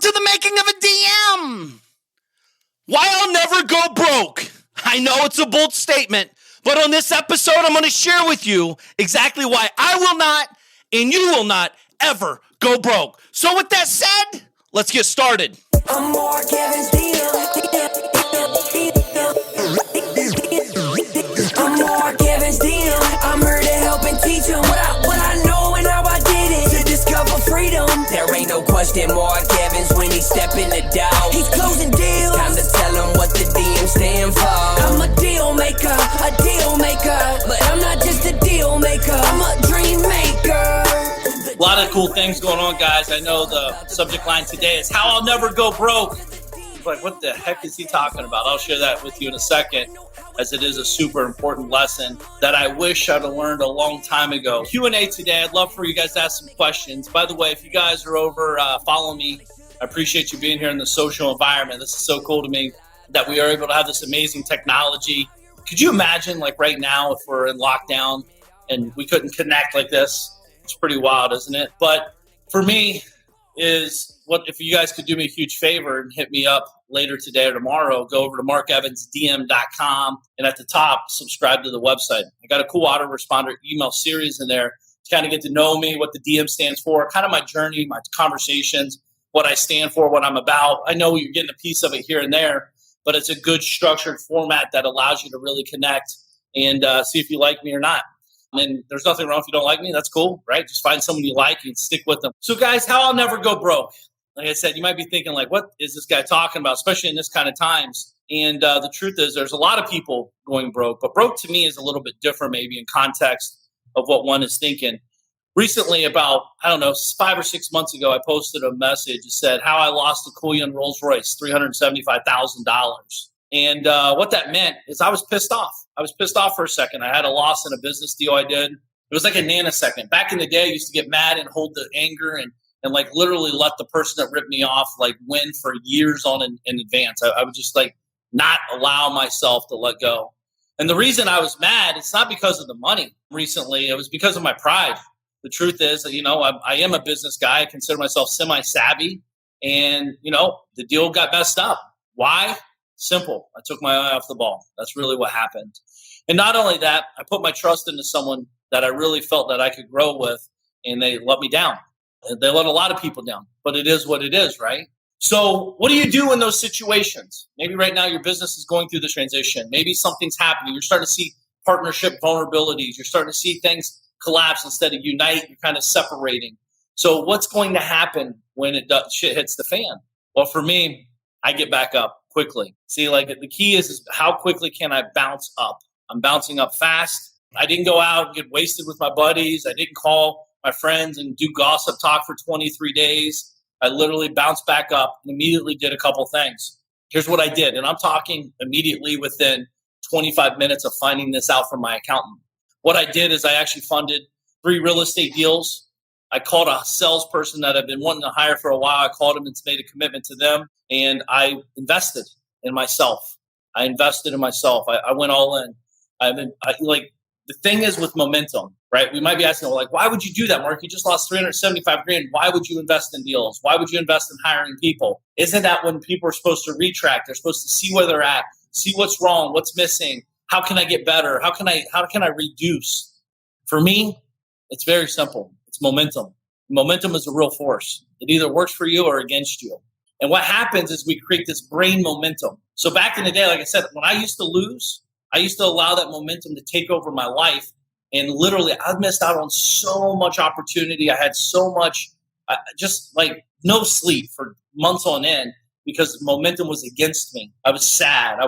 Welcome to the making of a DM. Why I'll never go broke. I know it's a bold statement, but on this episode, I'm going to share with you exactly why I will not and you will not ever go broke. So with that said, let's get started. I'm more Kevin's DM. I'm more Kevin's DM. I'm here to help and teach him what I know and how I did it. To discover freedom. There ain't no question more Kevin's when he step in the door. He's closing deals. Time to tell him what the DM stand for. I'm a deal maker. But I'm not just a deal maker. I'm a dream maker. A lot of cool things going on, guys. I know the subject line today is how I'll never go broke. Like, what the heck is he talking about? I'll share that with you in a second, as it is a super important lesson that I wish I'd have learned a long time ago. Q&A today. I'd love for you guys to ask some questions. By the way, if you guys are over, follow me. I appreciate you being here in the social environment. This is so cool to me that we are able to have this amazing technology. Could you imagine, like right now, if we're in lockdown and we couldn't connect like this? It's pretty wild, isn't it? But for me, is what if you guys could do me a huge favor and hit me up later today or tomorrow, go over to markevansdm.com and at the top, subscribe to the website. I got a cool autoresponder email series in there to kind of get to know me, what the DM stands for, kind of my journey, my conversations, what I stand for, what I'm about. I know you're getting a piece of it here and there, but it's a good structured format that allows you to really connect and see if you like me or not. And there's nothing wrong if you don't like me. That's cool, right? Just find someone you like and stick with them. So guys, how I'll never go broke. Like I said, you might be thinking like, what is this guy talking about, especially in this kind of times? And the truth is there's a lot of people going broke, but broke to me is a little bit different maybe in context of what one is thinking. Recently, about, 5 or 6 months ago, I posted a message that said how I lost a cool young Rolls Royce, $375,000. And what that meant is I was pissed off. I was pissed off for a second. I had a loss in a business deal I did. It was like a nanosecond. Back in the day, I used to get mad and hold the anger and like literally let the person that ripped me off like win for years on in advance. I would just like not allow myself to let go. And the reason I was mad, it's not because of the money recently. It was because of my pride. The truth is that, I am a business guy. I consider myself semi-savvy. And, the deal got messed up. Why? Simple. I took my eye off the ball. That's really what happened. And not only that, I put my trust into someone that I really felt that I could grow with, and they let me down. They let a lot of people down, but it is what it is, right? So what do you do in those situations? Maybe right now your business is going through the transition. Maybe something's happening. You're starting to see partnership vulnerabilities. You're starting to see things collapse instead of unite. You're kind of separating. So what's going to happen when shit hits the fan? Well, for me, I get back up quickly. See, like the key is how quickly can I bounce up? I'm bouncing up fast. I didn't go out and get wasted with my buddies. I didn't call my friends and do gossip talk for 23 days. I literally bounced back up and immediately did a couple things. Here's what I did. And I'm talking immediately within 25 minutes of finding this out from my accountant. What I did is I actually funded 3 real estate deals. I called a salesperson that I've been wanting to hire for a while. I called him and made a commitment to them. And I invested in myself. I went all in. The thing is with momentum, right? We might be asking, like, why would you do that, Mark? You just lost $375,000. Why would you invest in deals? Why would you invest in hiring people? Isn't that when people are supposed to retract? They're supposed to see where they're at, see what's wrong, what's missing. How can I get better? How can I reduce? For me, it's very simple. It's momentum. Momentum is a real force. It either works for you or against you. And what happens is we create this brain momentum. So back in the day, like I said, when I used to lose, I used to allow that momentum to take over my life. And literally, I missed out on so much opportunity. I had so much, just like no sleep for months on end because momentum was against me. I was sad.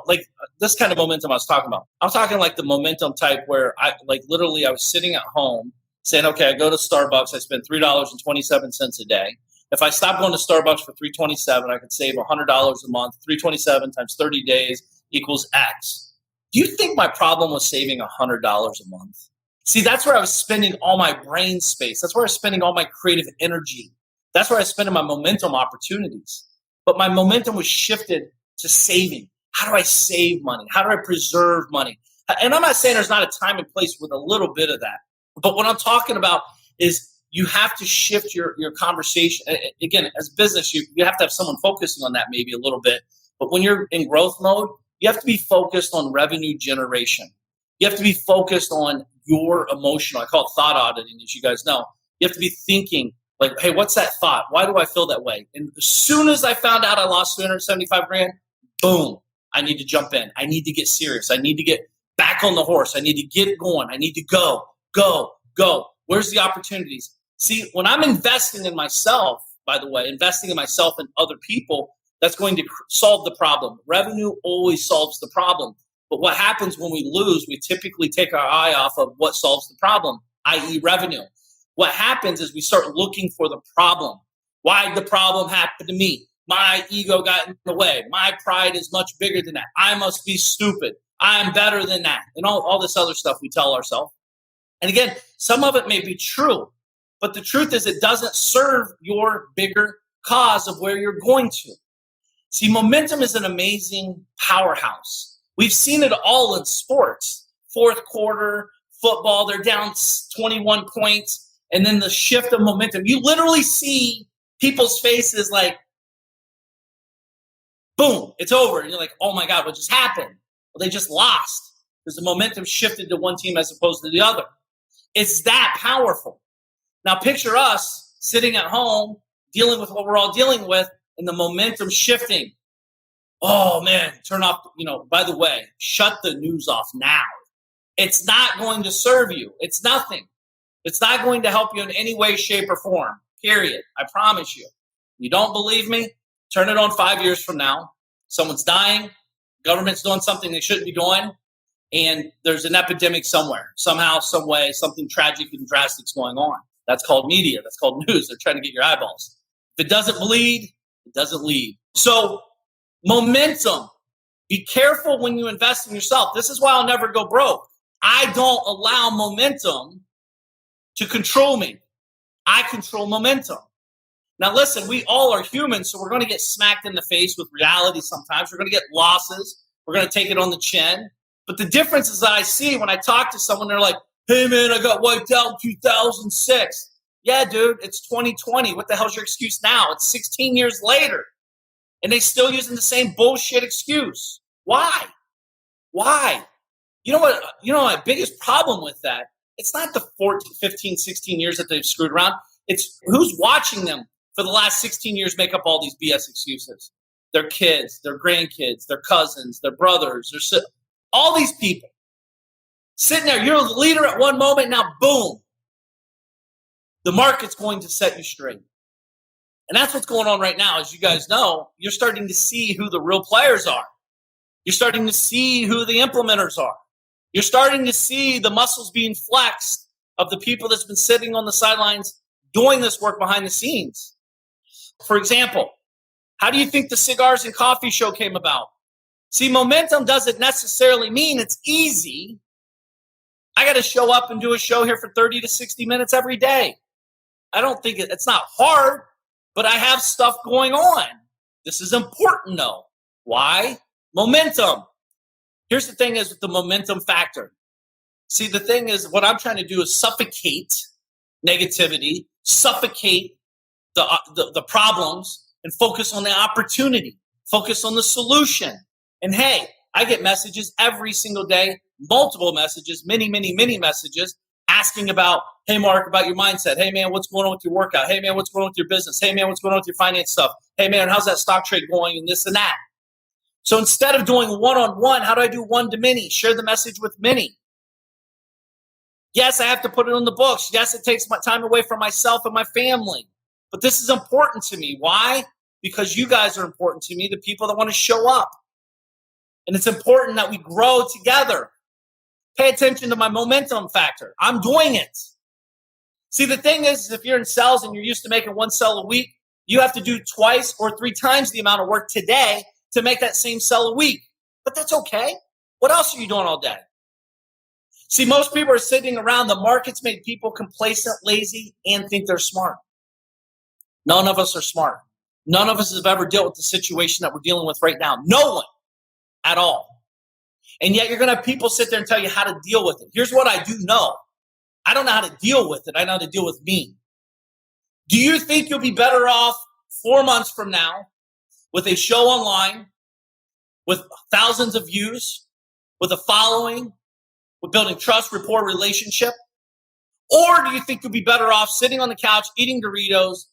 Like this kind of momentum I was talking about. I'm talking like the momentum type where I was sitting at home saying, okay, I go to Starbucks. I spend $3.27 a day. If I stop going to Starbucks for $3.27, I could save $100 a month. $3.27 times 30 days equals X. Do you think my problem was saving $100 a month? See, that's where I was spending all my brain space. That's where I was spending all my creative energy. That's where I was spending my momentum opportunities. But my momentum was shifted to saving. How do I save money? How do I preserve money? And I'm not saying there's not a time and place with a little bit of that. But what I'm talking about is you have to shift your conversation. Again, as business, you have to have someone focusing on that maybe a little bit. But when you're in growth mode, you have to be focused on revenue generation. You have to be focused on your emotional, I call it thought auditing, as you guys know. You have to be thinking like, hey, what's that thought? Why do I feel that way? And as soon as I found out I lost 375 grand, boom, I need to jump in. I need to get serious. I need to get back on the horse. I need to get going. I need to go. Where's the opportunities? See, when I'm investing in myself, by the way, investing in myself and other people, that's going to solve the problem. Revenue always solves the problem. But what happens when we lose, we typically take our eye off of what solves the problem, i.e. revenue. What happens is we start looking for the problem. Why did the problem happen to me? My ego got in the way. My pride is much bigger than that. I must be stupid. I'm better than that. And all this other stuff we tell ourselves. And again, some of it may be true. But the truth is it doesn't serve your bigger cause of where you're going to. See, momentum is an amazing powerhouse. We've seen it all in sports. Fourth quarter, football, they're down 21 points. And then the shift of momentum. You literally see people's faces like, boom, it's over. And you're like, oh my God, what just happened? Well, they just lost because the momentum shifted to one team as opposed to the other. It's that powerful. Now picture us sitting at home, dealing with what we're all dealing with, and the momentum shifting. Oh man, turn off, by the way, shut the news off now. It's not going to serve you. It's nothing. It's not going to help you in any way, shape, or form, period. I promise you. You don't believe me? Turn it on 5 years from now. Someone's dying. Government's doing something they shouldn't be doing. And there's an epidemic somewhere. Somehow, some way, something tragic and drastic is going on. That's called media. That's called news. They're trying to get your eyeballs. If it doesn't bleed, it doesn't lead. So momentum. Be careful when you invest in yourself. This is why I'll never go broke. I don't allow momentum to control me. I control momentum. Now listen, we all are humans, so we're going to get smacked in the face with reality sometimes. We're going to get losses. We're going to take it on the chin. But the difference is that I see when I talk to someone, they're like, hey man, I got wiped out in 2006. Yeah, dude, it's 2020. What the hell's your excuse now? It's 16 years later. And they still using the same bullshit excuse. Why? You know what? My biggest problem with that, it's not the 14, 15, 16 years that they've screwed around. It's who's watching them for the last 16 years make up all these BS excuses. Their kids, their grandkids, their cousins, their brothers, all these people. Sitting there, you're the leader at one moment, now boom. The market's going to set you straight. And that's what's going on right now. As you guys know, you're starting to see who the real players are. You're starting to see who the implementers are. You're starting to see the muscles being flexed of the people that's been sitting on the sidelines doing this work behind the scenes. For example, how do you think the cigars and coffee show came about? See, momentum doesn't necessarily mean it's easy. I got to show up and do a show here for 30 to 60 minutes every day. I don't think it's not hard, but I have stuff going on. This is important though. Why? Momentum. Here's the thing is with the momentum factor. See, the thing is what I'm trying to do is suffocate negativity, suffocate the problems, and focus on the opportunity, focus on the solution. And hey, I get messages every single day, multiple messages, many messages asking about, hey, Mark, about your mindset. Hey, man, what's going on with your workout? Hey, man, what's going on with your business? Hey, man, what's going on with your finance stuff? Hey, man, how's that stock trade going and this and that? So instead of doing one-on-one, how do I do one-to-many? Share the message with many. Yes, I have to put it on the books. Yes, it takes my time away from myself and my family. But this is important to me. Why? Because you guys are important to me, the people that want to show up. And it's important that we grow together. Pay attention to my momentum factor. I'm doing it. See, the thing is, if you're in sales and you're used to making one sale a week, you have to do twice or three times the amount of work today to make that same sale a week. But that's okay. What else are you doing all day? See, most people are sitting around. The market's made people complacent, lazy, and think they're smart. None of us are smart. None of us have ever dealt with the situation that we're dealing with right now. No one at all. And yet you're going to have people sit there and tell you how to deal with it. Here's what I do know. I don't know how to deal with it. I know how to deal with me. Do you think you'll be better off 4 months from now with a show online, with thousands of views, with a following, with building trust, rapport, relationship? Or do you think you'll be better off sitting on the couch, eating Doritos,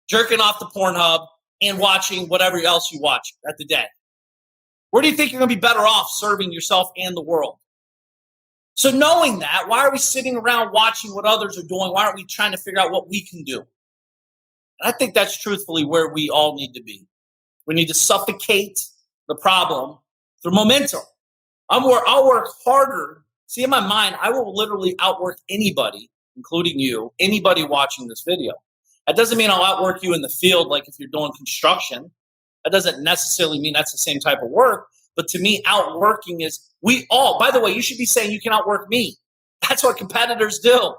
jerking off the Pornhub, and watching whatever else you watch at the day? Where do you think you're going to be better off serving yourself and the world? So knowing that, why are we sitting around watching what others are doing? Why aren't we trying to figure out what we can do? And I think that's truthfully where we all need to be. We need to suffocate the problem through momentum. I'll work harder. See, in my mind, I will literally outwork anybody, including you, anybody watching this video. That doesn't mean I'll outwork you in the field, like if you're doing construction. That doesn't necessarily mean that's the same type of work. But to me, outworking is we all, by the way, you should be saying you can outwork me. That's what competitors do.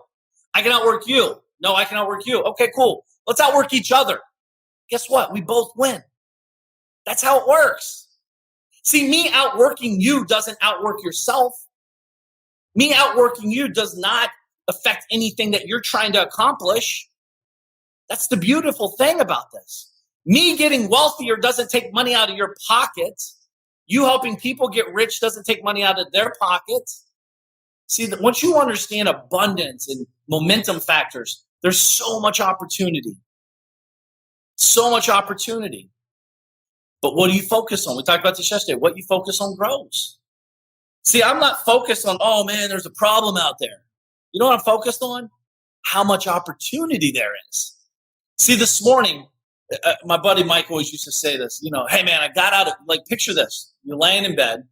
I can outwork you. No, I can outwork you. Okay, cool. Let's outwork each other. Guess what? We both win. That's how it works. See, me outworking you doesn't outwork yourself. Me outworking you does not affect anything that you're trying to accomplish. That's the beautiful thing about this. Me getting wealthier doesn't take money out of your pocket. You helping people get rich doesn't take money out of their pocket. See, once you understand abundance and momentum factors, there's so much opportunity. So much opportunity. But what do you focus on? We talked about this yesterday. What you focus on grows. See, I'm not focused on, oh man, there's a problem out there. You know what I'm focused on? How much opportunity there is. See, this morning, my buddy Mike always used to say this, hey man, I got out of, picture this. You're laying in bed.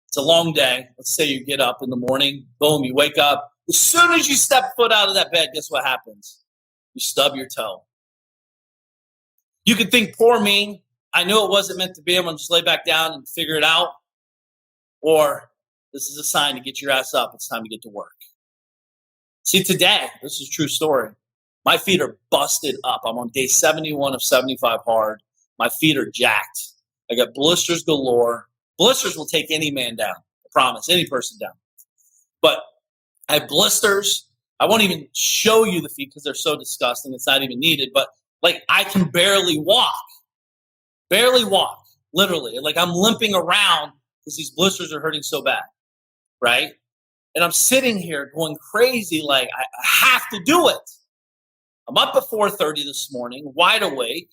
It's a long day. Let's say you get up in the morning, boom, you wake up. As soon as you step foot out of that bed, guess what happens? You stub your toe. You could think, poor me. I knew it wasn't meant to be. I'm going to just lay back down and figure it out. Or this is a sign to get your ass up. It's time to get to work. See, today, this is a true story. My feet are busted up. I'm on day 71 of 75 hard. My feet are jacked. I got blisters galore. Blisters will take any man down. I promise, any person down. But I have blisters. I won't even show you the feet because they're so disgusting. It's not even needed. But I can barely walk. Barely walk, literally. I'm limping around because these blisters are hurting so bad, right? And I'm sitting here going crazy I have to do it. I'm up at 4:30 this morning, wide awake.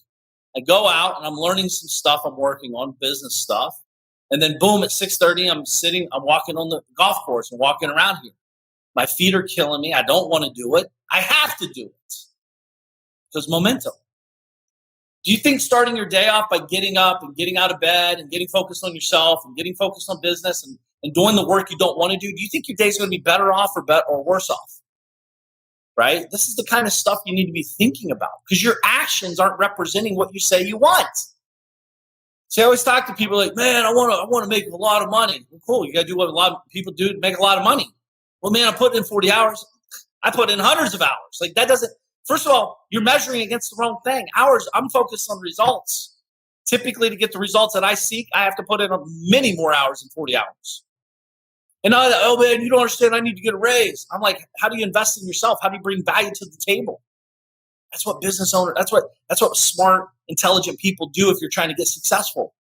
I go out and I'm learning some stuff I'm working on, business stuff. And then boom, at 6:30, I'm walking on the golf course and walking around here. My feet are killing me. I don't want to do it. I have to do it because momentum. Do you think starting your day off by getting up and getting out of bed and getting focused on yourself and getting focused on business and doing the work you don't want to do you think your day's going to be better off or worse off? Right? This is the kind of stuff you need to be thinking about because your actions aren't representing what you say you want. See, I always talk to people man, I want to make a lot of money. Well, cool. You got to do what a lot of people do to make a lot of money. Well, man, I'm putting in 40 hours. I put in hundreds of hours. That doesn't. First of all, you're measuring against the wrong thing. Hours, I'm focused on results. Typically, to get the results that I seek, I have to put in many more hours than 40 hours. And oh man, you don't understand. I need to get a raise. I'm like, how do you invest in yourself? How do you bring value to the table? That's what business owners. That's what smart, intelligent people do. If you're trying to get successful,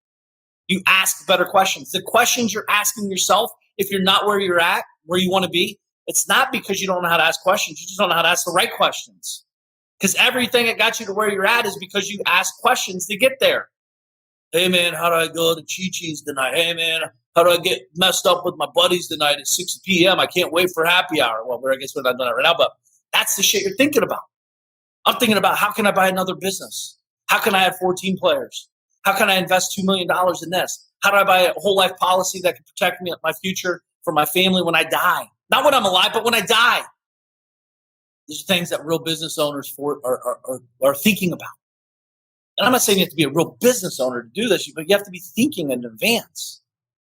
you ask better questions. The questions you're asking yourself, if you're not where you're at, where you want to be, it's not because you don't know how to ask questions. You just don't know how to ask the right questions. Because everything that got you to where you're at is because you asked questions to get there. Hey, man, how do I go to Chi-Chi's tonight? Hey, man, how do I get messed up with my buddies tonight at 6 p.m.? I can't wait for happy hour. Well, I guess we're not doing that right now, but that's the shit you're thinking about. I'm thinking about how can I buy another business? How can I have 14 players? How can I invest $2 million in this? How do I buy a whole life policy that can protect me, my future, for my family when I die? Not when I'm alive, but when I die. These are things that real business owners are thinking about. And I'm not saying you have to be a real business owner to do this, but you have to be thinking in advance,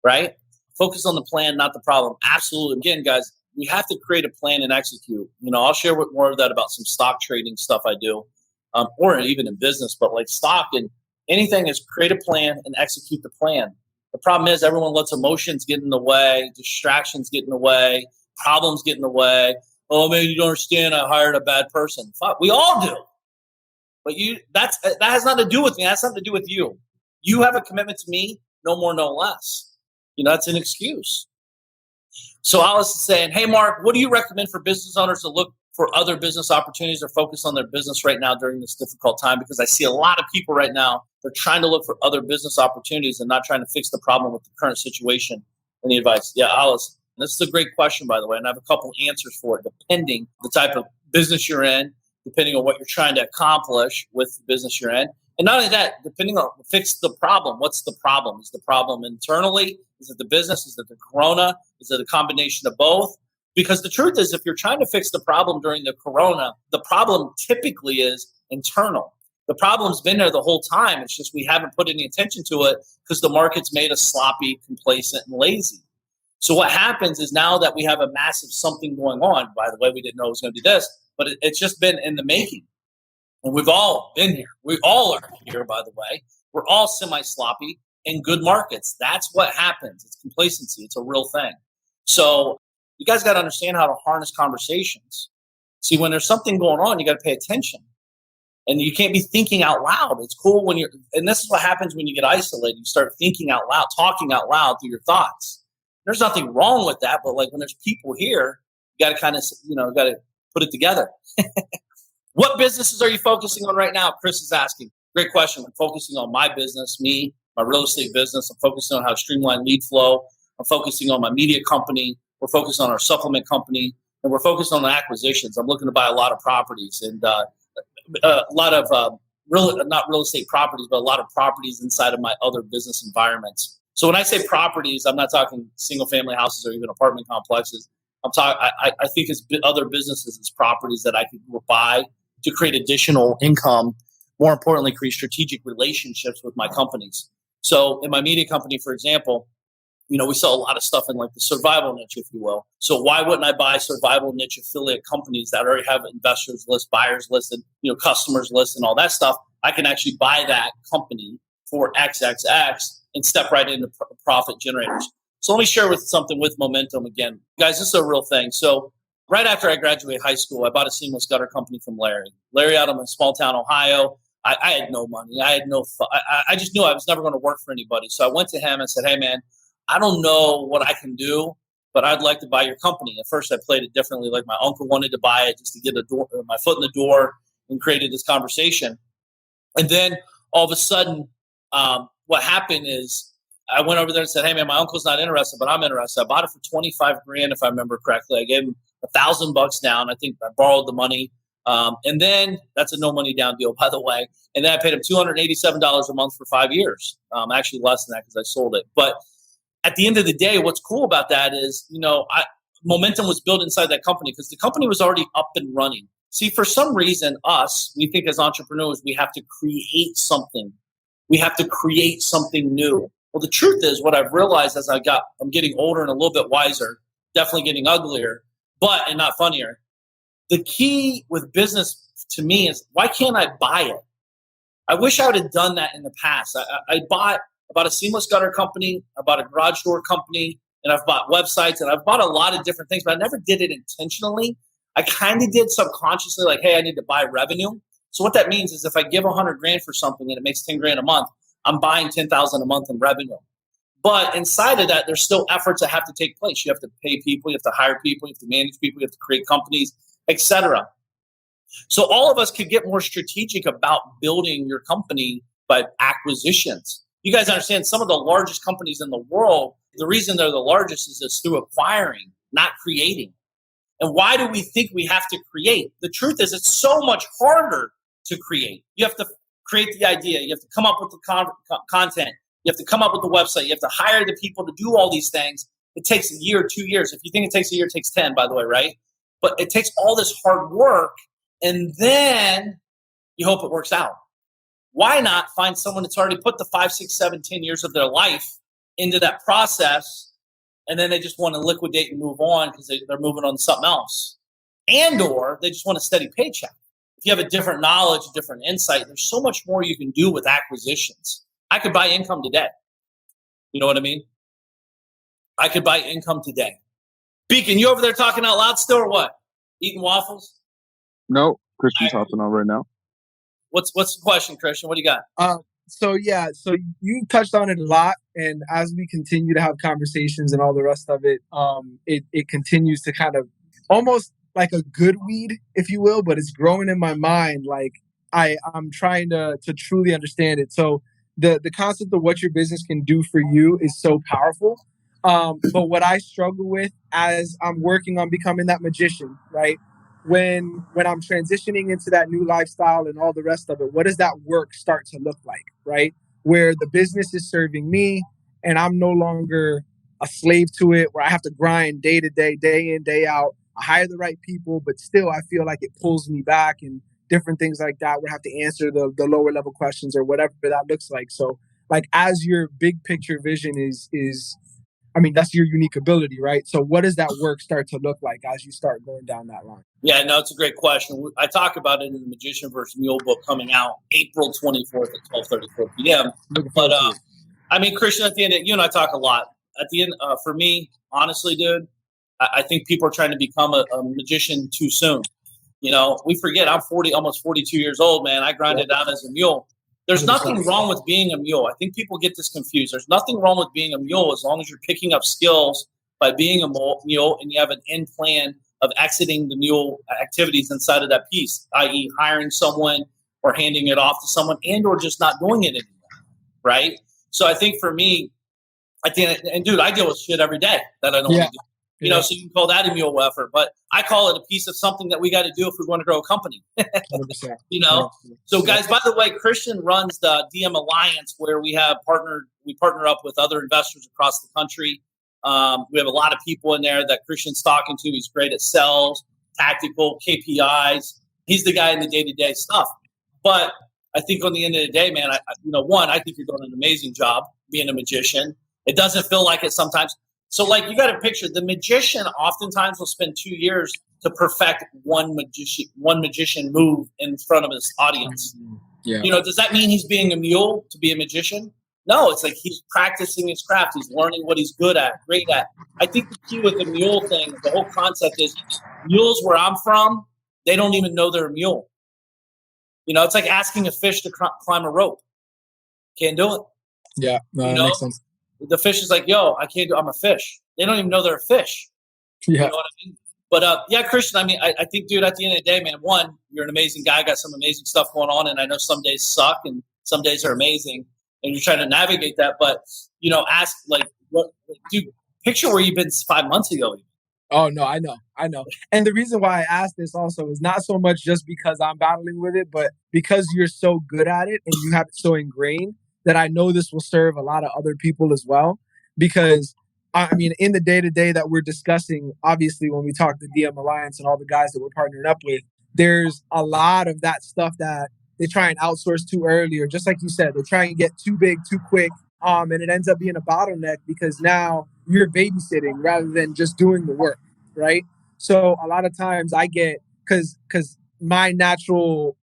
right? Focus on the plan, not the problem. Absolutely. Again, guys, we have to create a plan and execute. I'll share more of that about some stock trading stuff I do, or even in business, but stock and anything is create a plan and execute the plan. The problem is everyone lets emotions get in the way, distractions get in the way, problems get in the way. Oh, man, you don't understand. I hired a bad person. Fuck, we all do. But that has nothing to do with me. That's something to do with you. You have a commitment to me, no more, no less. That's an excuse. So Alice is saying, hey, Mark, what do you recommend for business owners to look for other business opportunities or focus on their business right now during this difficult time? Because I see a lot of people right now, they're trying to look for other business opportunities and not trying to fix the problem with the current situation. Any advice? Yeah, Alice, this is a great question, by the way, and I have a couple answers for it, depending the type of business you're in, depending on what you're trying to accomplish with the business you're in. And not only that, depending on fix the problem. What's the problem? Is the problem internally? Is it the business? Is it the corona? Is it a combination of both? Because the truth is, if you're trying to fix the problem during the corona, the problem typically is internal. The problem's been there the whole time. It's just we haven't put any attention to it because the market's made us sloppy, complacent, and lazy. So what happens is now that we have a massive something going on, by the way, we didn't know it was going to be this, but it's just been in the making. And we've all been here. We all are here, by the way. We're all semi-sloppy in good markets. That's what happens. It's complacency. It's a real thing. So you guys got to understand how to harness conversations. See, when there's something going on, you got to pay attention. And you can't be thinking out loud. It's cool when and this is what happens when you get isolated. You start thinking out loud, talking out loud through your thoughts. There's nothing wrong with that, but like when there's people here, you got to kind of, got to put it together. What businesses are you focusing on right now? Chris is asking. Great question. I'm focusing on my business, my real estate business. I'm focusing on how to streamline lead flow. I'm focusing on my media company. We're focused on our supplement company, and we're focused on the acquisitions. I'm looking to buy a lot of properties and a lot of not real estate properties, but a lot of properties inside of my other business environments. So when I say properties, I'm not talking single family houses or even apartment complexes. I think it's other businesses as properties that I could buy to create additional income. More importantly, create strategic relationships with my companies. So in my media company, for example, we sell a lot of stuff in like the survival niche, if you will. So why wouldn't I buy survival niche affiliate companies that already have investors list, buyers list, and customers list, and all that stuff? I can actually buy that company for XXX and step right into profit generators. So let me share something with momentum again. Guys, this is a real thing. So right after I graduated high school, I bought a seamless gutter company from Larry. Larry out of a small town, Ohio. I had no money. I just knew I was never going to work for anybody. So I went to him and said, hey, man, I don't know what I can do, but I'd like to buy your company. At first, I played it differently. Like my uncle wanted to buy it just to get my foot in the door and created this conversation. And then all of a sudden, what happened is I went over there and said, hey, man, my uncle's not interested, but I'm interested. I bought it for $25,000, if I remember correctly. I gave him $1,000 down. I think I borrowed the money. And then that's a no money down deal, by the way. And then I paid him $287 a month for 5 years. Actually less than that because I sold it. But at the end of the day, what's cool about that is, momentum was built inside that company because the company was already up and running. See, for some reason, we think as entrepreneurs, we have to create something. We have to create something new. Well, the truth is what I've realized as I'm getting older and a little bit wiser, definitely getting uglier, and not funnier. The key with business to me is why can't I buy it? I wish I would have done that in the past. I bought a seamless gutter company, I bought a garage door company, and I've bought websites, and I've bought a lot of different things, but I never did it intentionally. I kind of did subconsciously, like, hey, I need to buy revenue. So what that means is if I give $100,000 for something and it makes $10,000 a month, I'm buying $10,000 a month in revenue. But inside of that, there's still efforts that have to take place. You have to pay people, you have to hire people, you have to manage people, you have to create companies, etc. So all of us could get more strategic about building your company by acquisitions. You guys understand some of the largest companies in the world, the reason they're the largest is it's through acquiring, not creating. And why do we think we have to create? The truth is it's so much harder to create. You have to create the idea. You have to come up with the content. You have to come up with the website. You have to hire the people to do all these things. It takes a year, 2 years. If you think it takes a year, it takes 10, by the way, right? But it takes all this hard work, and then you hope it works out. Why not find someone that's already put the 5, 6, 7, 10 years of their life into that process, and then they just want to liquidate and move on because they're moving on to something else. And or they just want a steady paycheck. If you have a different knowledge, a different insight, there's so much more you can do with acquisitions. I could buy income today. You know what I mean? I could buy income today. Beacon, you over there talking out loud still or what? Eating waffles? No, Christian's hopping on right now. What's the question, Christian? What do you got? So you touched on it a lot, and as we continue to have conversations and all the rest of it, it continues to kind of almost like a good weed, if you will, but it's growing in my mind. Like I'm trying to truly understand it. So the concept of what your business can do for you is so powerful. But what I struggle with as I'm working on becoming that magician, right? When I'm transitioning into that new lifestyle and all the rest of it, what does that work start to look like, right? Where the business is serving me and I'm no longer a slave to it, where I have to grind day to day, day in, day out. I hire the right people, but still I feel like it pulls me back and different things like that. We have to answer the lower level questions or whatever that looks like. So like as your big picture vision is I mean, that's your unique ability, right? So what does that work start to look like as you start going down that line? Yeah, no, it's a great question. I talk about it in the Magician vs. Mule book coming out April 24th at 12:34 p.m. But, I mean, Christian, at the end, you and I talk a lot. At the end, for me, honestly, dude, I think people are trying to become a magician too soon. You know, we forget I'm almost 42 years old, man. I grinded out as a mule. There's nothing wrong with being a mule. I think people get this confused. There's nothing wrong with being a mule as long as you're picking up skills by being a mule and you have an end plan of exiting the mule activities inside of that piece, i.e. hiring someone or handing it off to someone and or just not doing it anymore, right? So I think for me, and dude, I deal with shit every day that I don't want to do. You know, so you can call that a mule effort, but I call it a piece of something that we got to do if we want to grow a company. You know, so guys, by the way, Christian runs the DM Alliance where we partner up with other investors across the country. We have a lot of people in there that Christian's talking to. He's great at sales, tactical, KPIs. He's the guy in the day-to-day stuff. But I think on the end of the day, man, I think you're doing an amazing job being a magician. It doesn't feel like it sometimes. So, like, you got to picture the magician oftentimes will spend 2 years to perfect one magician move in front of his audience. Yeah. You know, does that mean he's being a mule to be a magician? No, it's like he's practicing his craft. He's learning what he's good at, great at. I think the key with the mule thing, the whole concept is mules where I'm from, they don't even know they're a mule. You know, it's like asking a fish to climb a rope. Can't do it. Yeah, no, that makes sense. The fish is like, yo, I can't do. I'm a fish. They don't even know they're a fish. Yeah. You know what I mean? But yeah, Christian, I mean, I think, dude, at the end of the day, man, one, you're an amazing guy, got some amazing stuff going on. And I know some days suck and some days are amazing. And you're trying to navigate that. But, you know, ask, like, dude, picture where you've been 5 months ago. Oh, no, I know. And the reason why I asked this also is not so much just because I'm battling with it, but because you're so good at it and you have it so ingrained that I know this will serve a lot of other people as well. Because, I mean, in the day-to-day that we're discussing, obviously, when we talk to DM Alliance and all the guys that we're partnering up with, there's a lot of that stuff that they try and outsource too early, or just like you said, they try and get too big too quick, and it ends up being a bottleneck because now you're babysitting rather than just doing the work, right? So a lot of times I get, because my natural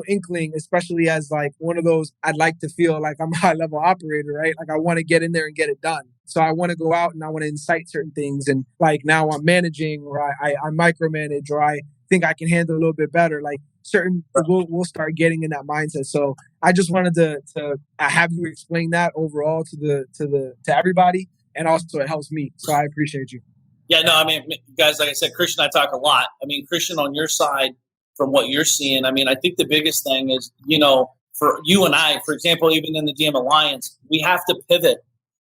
inkling, especially as like one of those, I'd like to feel like I'm a high level operator, right? Like I want to get in there and get it done. So I want to go out and I want to incite certain things. And like now I'm managing, or I micromanage, or I think I can handle a little bit better. Like certain, we'll start getting in that mindset. So I just wanted to have you explain that overall to everybody. And also it helps me. So I appreciate you. Yeah, no, I mean, guys, like I said, Christian, I talk a lot. I mean, Christian, on your side, from what you're seeing, I mean, I think the biggest thing is, you know, for you and I, for example, even in the DM Alliance, we have to pivot.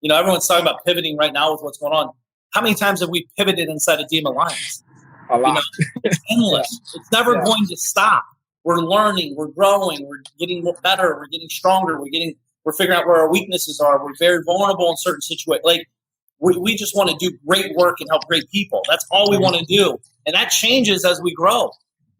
You know, everyone's talking about pivoting right now with what's going on. How many times have we pivoted inside of DM Alliance? A lot. You know, it's endless. It's never going to stop. We're learning, we're growing, we're getting better, we're getting stronger, we're figuring out where our weaknesses are. We're very vulnerable in certain situations. Like, we just want to do great work and help great people. That's all we want to do. And that changes as we grow,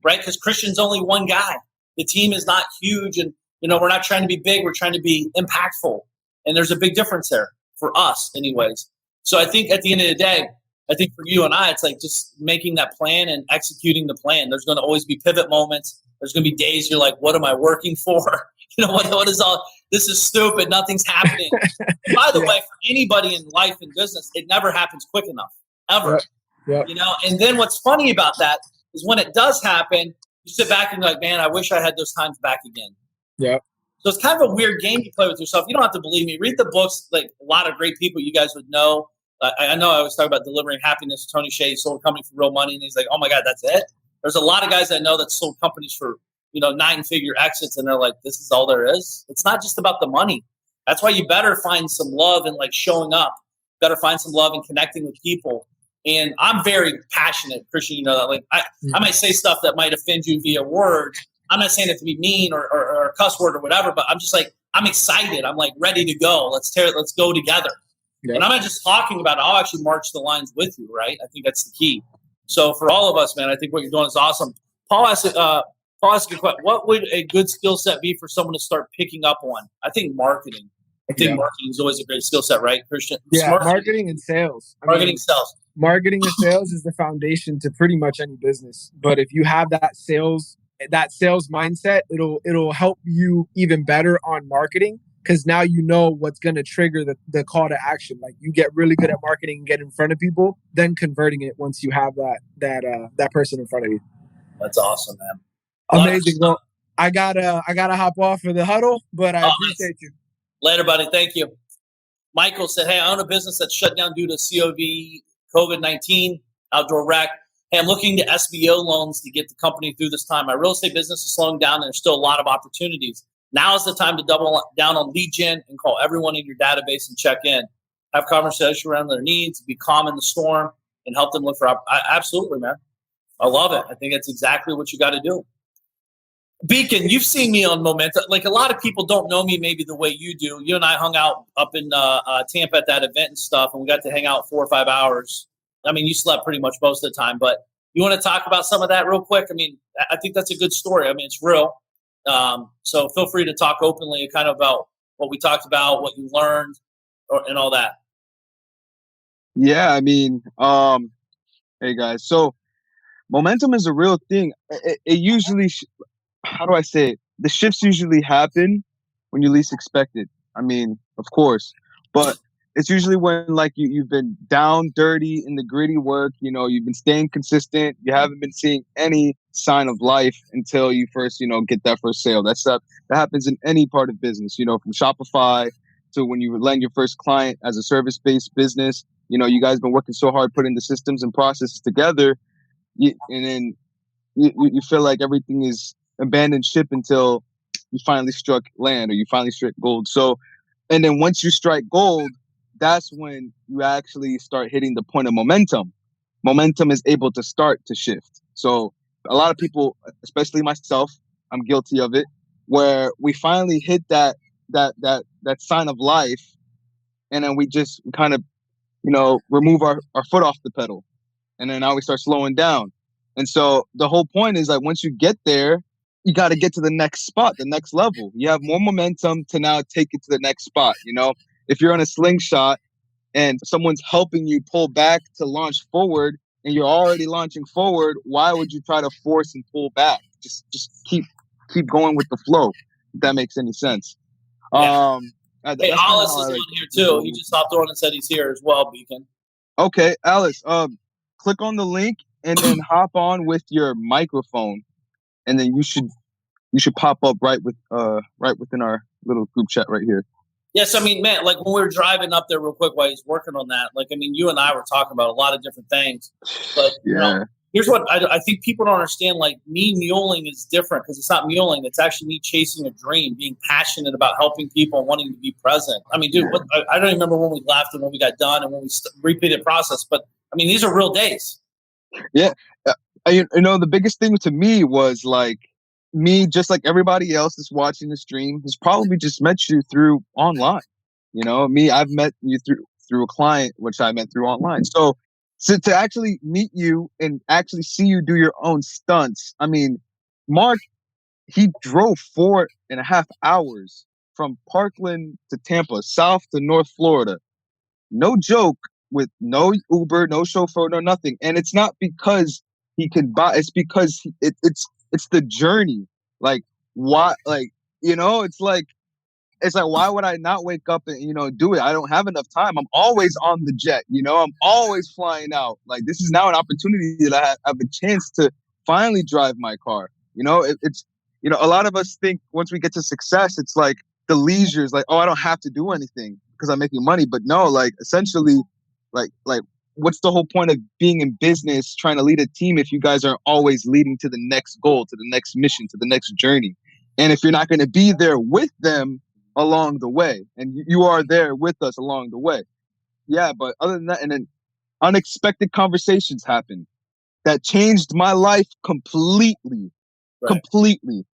right? Because Christian's only one guy. The team is not huge. And, you know, we're not trying to be big. We're trying to be impactful. And there's a big difference there for us anyways. So I think at the end of the day, I think for you and I, it's like just making that plan and executing the plan. There's going to always be pivot moments. There's going to be days you're like, what am I working for? You know, what is all this is stupid. Nothing's happening. By the way, for anybody in life and business, it never happens quick enough, ever. You know, and then what's funny about that is when it does happen, you sit back and you're like, man, I wish I had those times back again. Yeah. So it's kind of a weird game you play with yourself. You don't have to believe me. Read the books. Like a lot of great people you guys would know. I know I was talking about Delivering Happiness. Tony Hsieh sold a company for real money, and he's like, oh my God, that's it? There's a lot of guys I know that sold companies for 9-figure exits, and they're like, this is all there is. It's not just about the money. That's why you better find some love in like showing up. Better find some love in connecting with people. And I'm very passionate, Christian. You know that. Like I might say stuff that might offend you via words. I'm not saying it to be mean or a cuss word or whatever, but I'm just like, I'm excited. I'm like ready to go. Let's go together. Yep. And I'm not just talking about it. I'll actually march the lines with you, right? I think that's the key. So for all of us, man, I think what you're doing is awesome. Paul asked a question. What would a good skill set be for someone to start picking up on? I think marketing. Marketing is always a great skill set, right, Christian? Yeah, marketing and sales. Sales. Marketing and sales is the foundation to pretty much any business. But if you have that sales mindset, it'll help you even better on marketing, because now you know what's going to trigger the call to action. Like you get really good at marketing and get in front of people, then converting it once you have that person in front of you. That's awesome, man. Amazing. Well, I gotta hop off for the huddle, but I appreciate you. Later, buddy. Thank you. Michael said, hey, I own a business that's shut down due to COVID-19, outdoor rec. Hey, I'm looking to SBO loans to get the company through this time. My real estate business is slowing down, and there's still a lot of opportunities. Now is the time to double down on lead gen and call everyone in your database and check in. Have conversation around their needs, be calm in the storm, and help them look for absolutely, man. I love it. I think it's exactly what you got to do. Beacon, you've seen me on Momentum. Like a lot of people don't know me maybe the way you do. You and I hung out up in Tampa at that event and stuff, and we got to hang out 4 or 5 hours. I mean, you slept pretty much most of the time, but you want to talk about some of that real quick? I mean, I think that's a good story. I mean, it's real. So feel free to talk openly kind of about what we talked about, what you learned, and all that. Yeah, I mean, hey guys, so momentum is a real thing. It usually, how do I say it? The shifts usually happen when you least expect it. I mean, of course, but it's usually when like you've been down dirty in the gritty work, you've been staying consistent. You haven't been seeing any sign of life until you first, get that first sale. That happens in any part of business, from Shopify to when you land your first client as a service-based business. You guys been working so hard putting the systems and processes together, and then you feel like everything is abandoned ship until you finally struck land or you finally struck gold. So, and then once you strike gold, that's when you actually start hitting the point of momentum. Momentum is able to start to shift. So a lot of people, especially myself, I'm guilty of it, where we finally hit that sign of life, and then we just kind of, remove our foot off the pedal, and then now we start slowing down. And so the whole point is like, once you get there, you got to get to the next spot, the next level. You have more momentum to now take it to the next spot. If you're on a slingshot and someone's helping you pull back to launch forward and you're already launching forward, why would you try to force and pull back? Just keep going with the flow, if that makes any sense. Yeah. Hey, Alice is on here too. He just hopped on and said he's here as well, Beacon. Okay, Alice, click on the link and then hop on with your microphone, and then you should pop up right within our little group chat right here. Yes, I mean, man, like when we were driving up there real quick while he's working on that, like, I mean, you and I were talking about a lot of different things, but here's what I think people don't understand. Like, me muling is different because it's not muling. It's actually me chasing a dream, being passionate about helping people and wanting to be present. I mean, dude, I don't even remember when we left and when we got done and when we repeated the process, but I mean, these are real days. Yeah. The biggest thing to me was like, me, just like everybody else that's watching the stream, has probably just met you through online. Me, I've met you through a client, which I met through online. So to actually meet you and actually see you do your own stunts. I mean, Mark, he drove 4.5 hours from Parkland to Tampa, south to North Florida. No joke, with no Uber, no chauffeur, no nothing. And it's not because he could buy, it's because it's the journey. Like, why, like, it's like, why would I not wake up and, do it? I don't have enough time. I'm always on the jet, I'm always flying out. Like, this is now an opportunity that I have a chance to finally drive my car. It's a lot of us think once we get to success, it's like the leisure is like, oh, I don't have to do anything because I'm making money. But no, like essentially, like what's the whole point of being in business, trying to lead a team if you guys are always leading to the next goal, to the next mission, to the next journey? And if you're not going to be there with them along the way, and you are there with us along the way. Yeah, but other than that, and then unexpected conversations happen that changed my life completely. Right. Completely.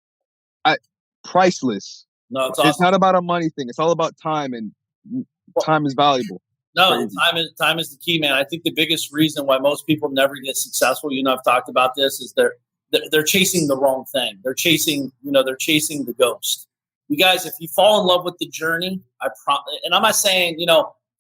Priceless. No, it's awesome. It's not about a money thing. It's all about time, and time is valuable. No, time is the key, man. I think the biggest reason why most people never get successful, I've talked about this, is they're chasing the wrong thing. They're chasing the ghost. You guys, if you fall in love with the journey, and I'm not saying,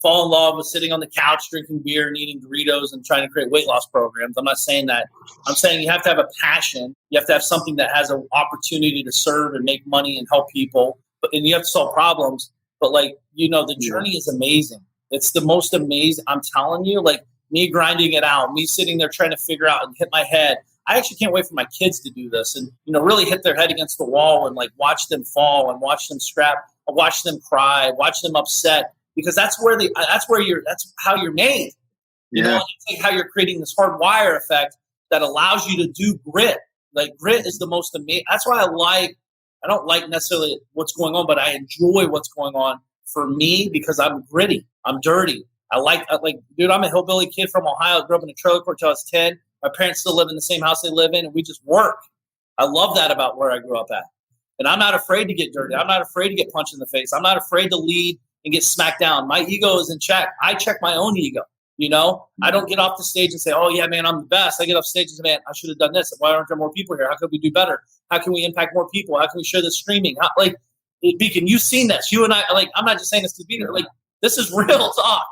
fall in love with sitting on the couch, drinking beer and eating Doritos and trying to create weight loss programs. I'm not saying that. I'm saying you have to have a passion. You have to have something that has an opportunity to serve and make money and help people. And you have to solve problems. But the journey is amazing. It's the most amazing. I'm telling you, like me grinding it out, me sitting there trying to figure out and hit my head. I actually can't wait for my kids to do this and, really hit their head against the wall and watch them fall and watch them scrap, watch them cry, watch them upset. Because that's how you're made. It's how you're creating this hard wire effect that allows you to do grit. Like grit is the most amazing. That's why I don't like necessarily what's going on, but I enjoy what's going on for me because I'm gritty. I'm dirty. Dude, I'm a hillbilly kid from Ohio. I grew up in a trailer court till I was 10. My parents still live in the same house they live in, and we just work. I love that about where I grew up at. And I'm not afraid to get dirty. I'm not afraid to get punched in the face. I'm not afraid to lead and get smacked down. My ego is in check. I check my own ego. I don't get off the stage and say, oh yeah, man, I'm the best. I get off stage and say, man, I should have done this. Why aren't there more people here? How could we do better? How can we impact more people? How can we share this streaming? Beacon, you've seen this. You and I, I'm not just saying this to be there. This is real talk,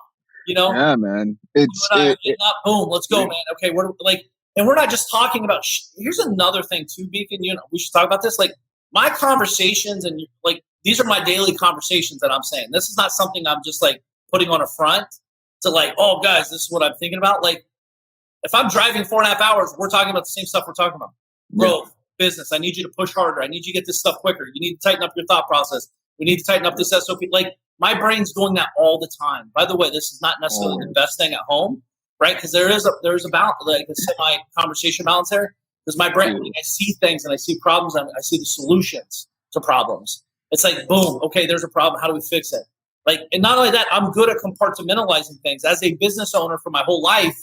Yeah, man. Boom, let's go, man. Okay, and we're not just talking about, here's another thing too, Beacon, we should talk about this. My conversations and these are my daily conversations that I'm saying. This is not something I'm just putting on a front to oh guys, this is what I'm thinking about. If I'm driving 4.5 hours, we're talking about the same stuff we're talking about. Growth, business. I need you to push harder. I need you to get this stuff quicker. You need to tighten up your thought process. We need to tighten up this SOP. My brain's doing that all the time. By the way, this is not necessarily the best thing at home, right? Because there is a balance, a semi-conversation balance there. Because my brain, I see things and I see problems and I see the solutions to problems. It's boom, okay, there's a problem. How do we fix it? And not only that, I'm good at compartmentalizing things. As a business owner for my whole life,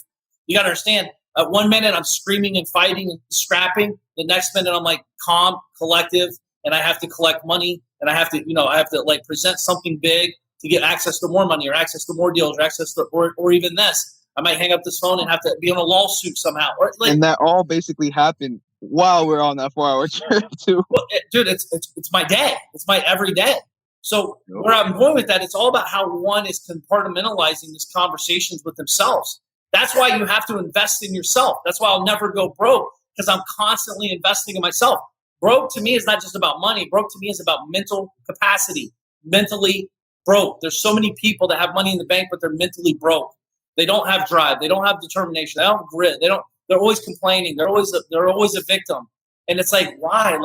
you got to understand, at 1 minute I'm screaming and fighting and scrapping. The next minute I'm calm, collective, and I have to collect money and I have to present something big to get access to more money or access to more deals or access to, or even this. I might hang up this phone and have to be on a lawsuit somehow. And that all basically happened while we're on that 4-hour trip too. Well, dude, it's my day. It's my everyday. So where I'm going with that, it's all about how one is compartmentalizing these conversations with themselves. That's why you have to invest in yourself. That's why I'll never go broke, because I'm constantly investing in myself. Broke to me is not just about money. Broke to me is about mental capacity, mentally broke. There's so many people that have money in the bank, but they're mentally broke. They don't have drive. They don't have determination. They don't have grit. They're always complaining. They're always a victim. And it's why?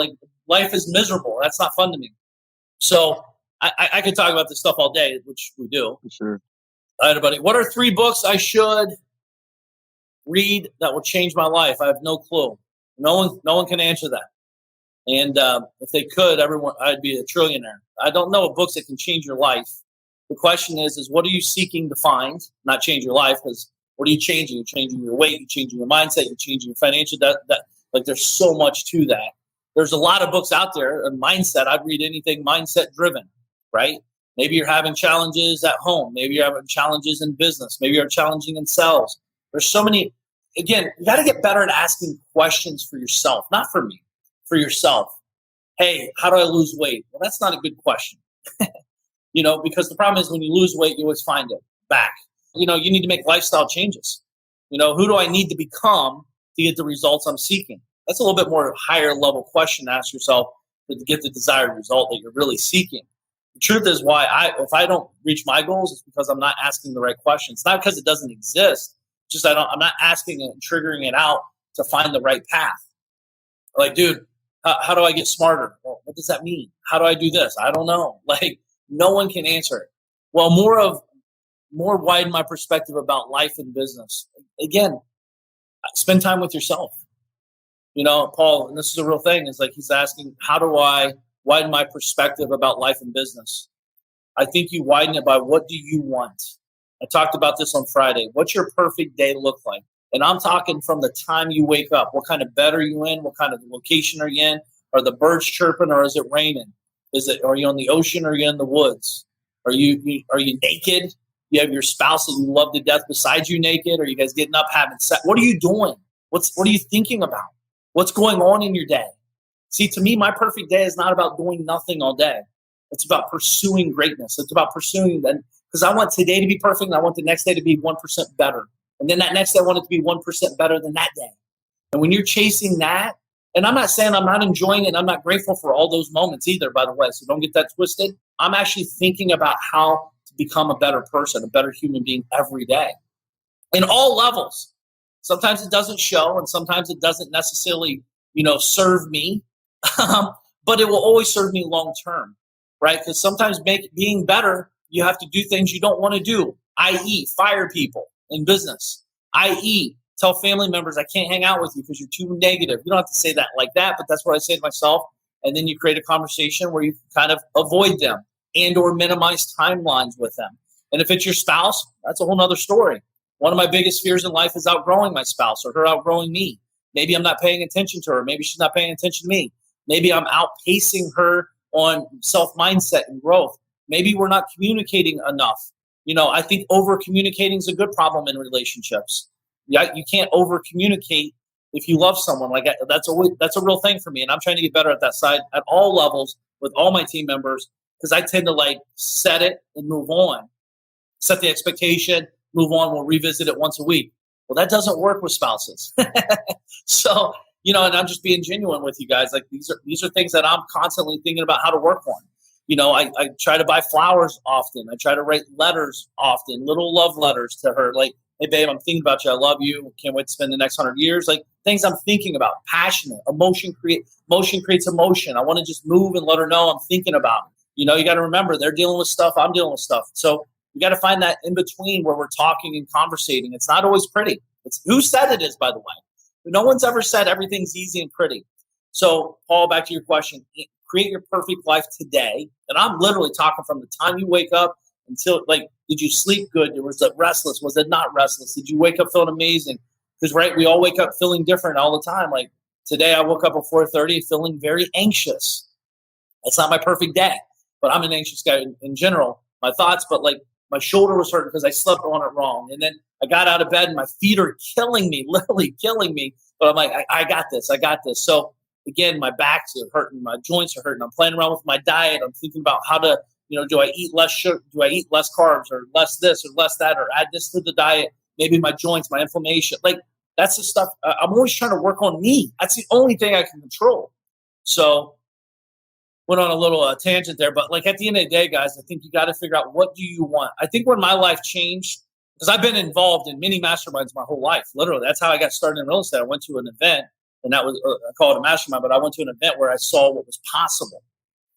Life is miserable. That's not fun to me. So I could talk about this stuff all day, which we do. For sure. All right, buddy. What are 3 books I should read that will change my life? I have no clue. No one can answer that. And if they could, I'd be a trillionaire. I don't know books that can change your life. The question is what are you seeking to find? Not change your life, because what are you changing? You're changing your weight. You're changing your mindset. You're changing your financial. There's so much to that. There's a lot of books out there. And mindset, I'd read anything mindset driven, right? Maybe you're having challenges at home. Maybe you're having challenges in business. Maybe you're challenging in sales. There's so many. Again, you got to get better at asking questions for yourself, not for me, for yourself. Hey, how do I lose weight? Well, that's not a good question. Because the problem is when you lose weight, you always find it back. You need to make lifestyle changes. Who do I need to become to get the results I'm seeking? That's a little bit more higher level question to ask yourself to get the desired result that you're really seeking. The truth is if I don't reach my goals, it's because I'm not asking the right questions. It's not because it doesn't exist. It's just I'm not asking it and triggering it out to find the right path. Dude, How do I get smarter? Well, what does that mean? How do I do this? I don't know. Like, no one can answer it. Well, more widen my perspective about life and business. Again, spend time with yourself. Paul, and this is a real thing, is like he's asking, how do I widen my perspective about life and business? I think you widen it by, what do you want? I talked about this on Friday. What's your perfect day look like? And I'm talking from the time you wake up. What kind of bed are you in? What kind of location are you in? Are the birds chirping, or is it raining? Are you on the ocean, or are you in the woods? Are you naked? You have your spouse that you love to death beside you naked? Are you guys getting up, having sex? What are you doing? What are you thinking about? What's going on in your day? See, to me, my perfect day is not about doing nothing all day. It's about pursuing greatness. It's about pursuing that, because I want today to be perfect, and I want the next day to be 1% better. And then that next day, I want it to be 1% better than that day. And when you're chasing that, and I'm not saying I'm not enjoying it, and I'm not grateful for all those moments either, by the way, so don't get that twisted. I'm actually thinking about how to become a better person, a better human being every day in all levels. Sometimes it doesn't show, and sometimes it doesn't necessarily, serve me, but it will always serve me long term, right? Because sometimes being better, you have to do things you don't want to do, i.e., fire people in business, i.e., tell family members, I can't hang out with you because you're too negative. You don't have to say that like that, but that's what I say to myself. And then you create a conversation where you kind of avoid them and or minimize timelines with them. And if it's your spouse, that's a whole nother story. One of my biggest fears in life is outgrowing my spouse, or her outgrowing me. Maybe I'm not paying attention to her. Maybe she's not paying attention to me. Maybe I'm outpacing her on self-mindset and growth. Maybe we're not communicating enough. I think over-communicating is a good problem in relationships. You can't over-communicate if you love someone. Like, that's a real thing for me, and I'm trying to get better at that side at all levels with all my team members, because I tend to set it and move on, set the expectation, move on. We'll revisit it once a week. Well, that doesn't work with spouses. So, and I'm just being genuine with you guys. Like, these are things that I'm constantly thinking about how to work on. I try to buy flowers often. I try to write letters often, little love letters to her. Like, hey, babe, I'm thinking about you. I love you. Can't wait to spend the next 100 years. Like, things I'm thinking about, passionate. Motion creates emotion. I want to just move and let her know I'm thinking about it. You got to remember, they're dealing with stuff. I'm dealing with stuff. So we got to find that in between where we're talking and conversating. It's not always pretty. It's who said it is, by the way. No one's ever said everything's easy and pretty. So, Paul, back to your question. Create your perfect life today. And I'm literally talking from the time you wake up until, did you sleep good? Was it restless? Was it not restless? Did you wake up feeling amazing? Because, right, we all wake up feeling different all the time. Like, today I woke up at 4:30 feeling very anxious. That's not my perfect day, but I'm an anxious guy in general. My thoughts, but my shoulder was hurting because I slept on it wrong. And then I got out of bed and my feet are killing me, literally killing me. But I'm like, I got this. So again, my backs are hurting, my joints are hurting. I'm playing around with my diet. I'm thinking about how to, do I eat less sugar? Do I eat less carbs, or less this or less that, or add this to the diet? Maybe my joints, my inflammation. That's the stuff. I'm always trying to work on me. That's the only thing I can control. So went on a little tangent there, but at the end of the day, guys, I think you got to figure out, what do you want? I think when my life changed, because I've been involved in many masterminds my whole life, literally. That's how I got started in real estate. I went to an event, and that was, I call it a mastermind, but I went to an event where I saw what was possible.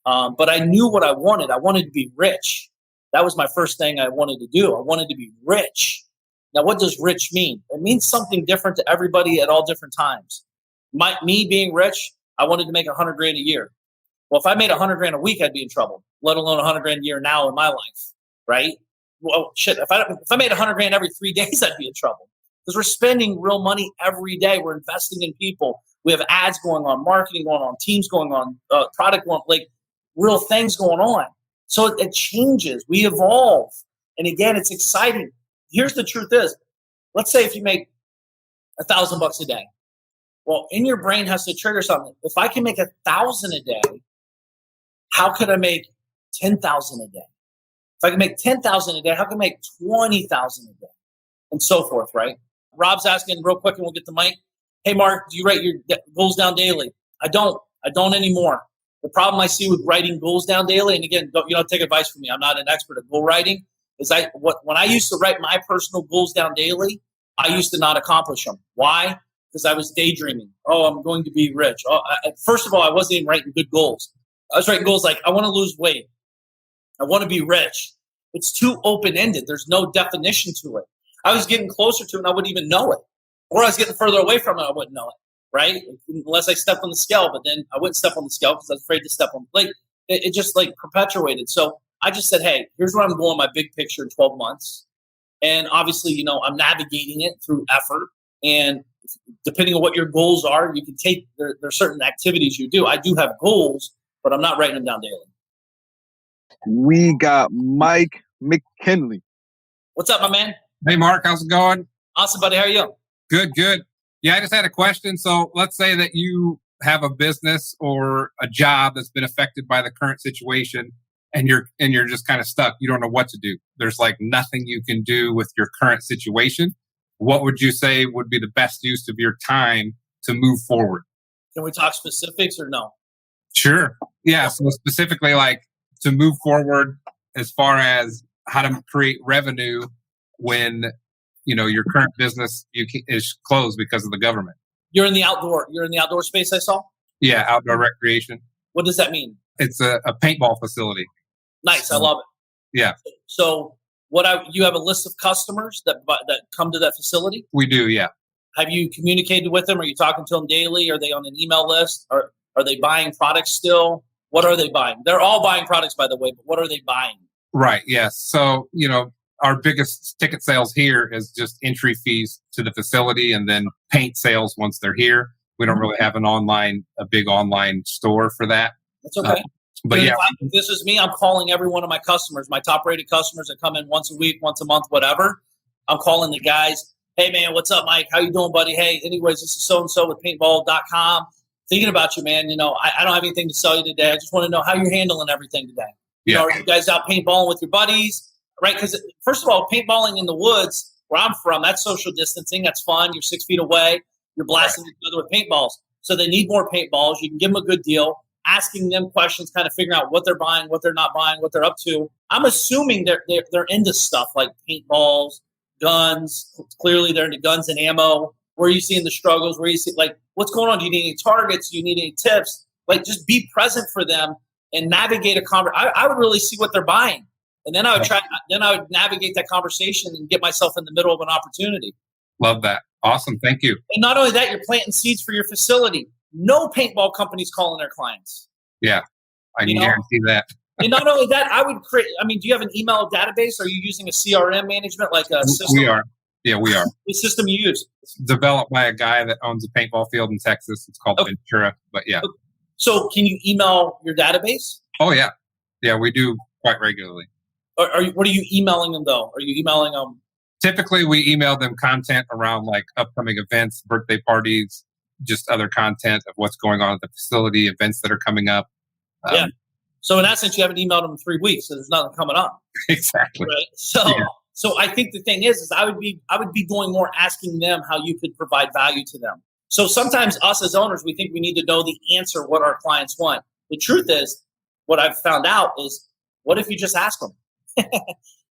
But I knew what I wanted. I wanted to be rich. That was my first thing I wanted to do. I wanted to be rich. Now, what does rich mean? It means something different to everybody at all different times. Me being rich, I wanted to make $100,000 a year. Well, if I made $100,000 a week, I'd be in trouble, let alone $100,000 a year now in my life, right? Well, shit, if I made $100,000 every 3 days, I'd be in trouble, because we're spending real money every day. We're investing in people. We have ads going on, marketing going on, teams going on, product going, real things going on. So it changes. We evolve. And again, it's exciting. Here's the truth is, let's say if you make $1,000 a day. Well, in your brain has to trigger something. If I can make 1,000 a day, how could I make 10,000 a day? If I can make 10,000 a day, how can I make 20,000 a day? And so forth, right? Rob's asking real quick, and we'll get the mic. Hey, Mark, do you write your goals down daily? I don't anymore. The problem I see with writing goals down daily, and again, don't take advice from me. I'm not an expert at goal writing. Is when I used to write my personal goals down daily, I used to not accomplish them. Why? because I was daydreaming. Oh, I'm going to be rich. First of all, I wasn't even writing good goals. I was writing goals like, I want to lose weight. I want to be rich. It's too open-ended. There's no definition to it. I was getting closer to it and I wouldn't even know it. Or I was getting further away from it, I wouldn't know it, right? Unless I stepped on the scale, but then I wouldn't step on the scale because I was afraid to step on. Like, it just like perpetuated. So I just said, hey, here's where I'm going, my big picture in 12 months. And obviously, you know, I'm navigating it through effort. And depending on what your goals are, you can take, there are certain activities you do. I do have goals, but I'm not writing them down daily. We got Mike McKinley. What's up, my man? Hey, Mark, how's it going? Awesome, buddy. How are you? Good, good. Yeah, I just had a question. So let's say that you have a business or a job that's been affected by the current situation and you're just kind of stuck. You don't know what to do. There's like nothing you can do with your current situation. What would you say would be the best use of your time to move forward? Can we talk specifics or no? Sure. Yeah. So specifically like to move forward as far as how to create revenue when, you know, your current business is closed because of the government. You're in the outdoor space, I saw? Yeah. Outdoor recreation. What does that mean? It's a paintball facility. Nice. So, I love it. Yeah. So you have a list of customers that come to that facility? We do. Yeah. Have you communicated with them? Are you talking to them daily? Are they on an email list? Are they buying products still? What are they buying? They're all buying products, by the way, but what are they buying? Right. Yes. So, you know, our biggest ticket sales here is just entry fees to the facility and then paint sales once they're here. We don't really have a big online store for that. That's okay. But yeah, if this is me, I'm calling every one of my customers, my top rated customers that come in once a week, once a month, whatever. I'm calling the guys. Hey man, what's up, Mike? How you doing, buddy? Hey, anyways, this is so-and-so with paintball.com. Thinking about you, man. You know, I don't have anything to sell you today. I just want to know how you're handling everything today. You know, are you guys out paintballing with your buddies? Right? Because first of all, paintballing in the woods where I'm from, that's social distancing. That's fun. You're 6 feet away. You're blasting each other with paintballs. So they need more paintballs. You can give them a good deal. Asking them questions, kind of figuring out what they're buying, what they're not buying, what they're up to. I'm assuming they're into stuff like paintballs, guns. Clearly, they're into guns and ammo. Where are you seeing the struggles? Where are you see like what's going on? Do you need any targets? Do you need any tips? Like just be present for them and navigate a conversation. I would really see what they're buying, and then I would navigate that conversation and get myself in the middle of an opportunity. Love that. Awesome. Thank you. And not only that, you're planting seeds for your facility. No paintball companies calling their clients. Yeah, I can guarantee that. And not only that, I would create. I mean, do you have an email database? Are you using a CRM management like a system? We are. Yeah, we are. What system you use? It's developed by a guy that owns a paintball field in Texas. It's called Ventura. But yeah. So can you email your database? Oh yeah, yeah, we do quite regularly. What are you emailing them though? Are you emailing them? Typically, we email them content around like upcoming events, birthday parties, just other content of what's going on at the facility, events that are coming up. Yeah. So in that sense, you haven't emailed them in 3 weeks, so there's nothing coming up. Exactly. Right? So I think the thing is I would be doing more asking them how you could provide value to them. So sometimes us as owners, we think we need to know the answer what our clients want. The truth is, what I've found out is, what if you just ask them?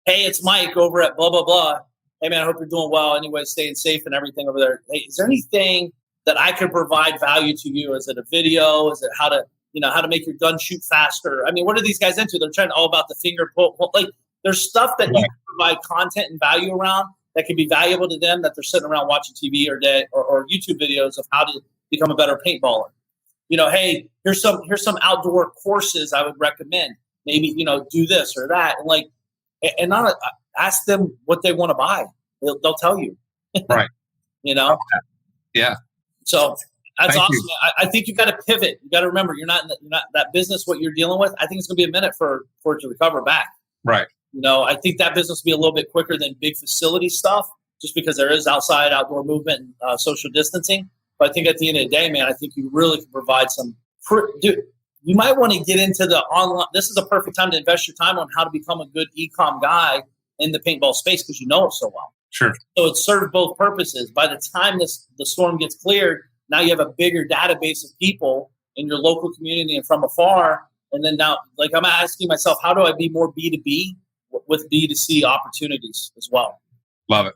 Hey, it's Mike over at blah blah blah. Hey man, I hope you're doing well. Anyway, staying safe and everything over there. Hey, is there anything that I could provide value to you? Is it a video? Is it how to make your gun shoot faster? I mean, what are these guys into? They're trying all about the finger pull. Like, there's stuff that you can provide content and value around that can be valuable to them that they're sitting around watching TV or YouTube videos of how to become a better paintballer. You know, hey, here's some outdoor courses I would recommend. Maybe, do this or that. And not ask them what they want to buy. They'll tell you. Right. Yeah. So that's Thank awesome. you. I think you got to pivot. You got to remember, you're not that business. What you're dealing with, I think it's going to be a minute for it to recover back. Right. I think that business will be a little bit quicker than big facility stuff, just because there is outdoor movement and social distancing. But I think at the end of the day, man, I think you really can provide some. Dude, you might want to get into the online. This is a perfect time to invest your time on how to become a good e-com guy in the paintball space because you know it so well. Sure. So it served both purposes. By the time the storm gets cleared, now you have a bigger database of people in your local community and from afar. And then now, I'm asking myself, how do I be more B2B with B2C opportunities as well? Love it.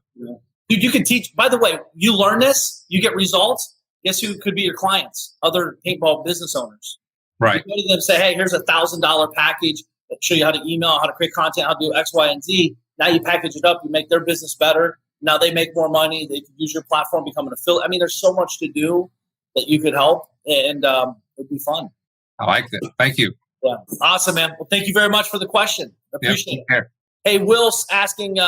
Dude, you can teach. By the way, you learn this, you get results. Guess who could be your clients? Other paintball business owners. Right. You go to them and say, hey, here's a $1,000 package that show you how to email, how to create content, how to do X, Y, and Z. Now you package it up, you make their business better. Now they make more money. They can use your platform, become an affiliate. I mean, there's so much to do that you could help, and it'd be fun. I like it. Thank you. Yeah. Awesome, man. Well, thank you very much for the question. Appreciate it. Care. Hey, Will's asking,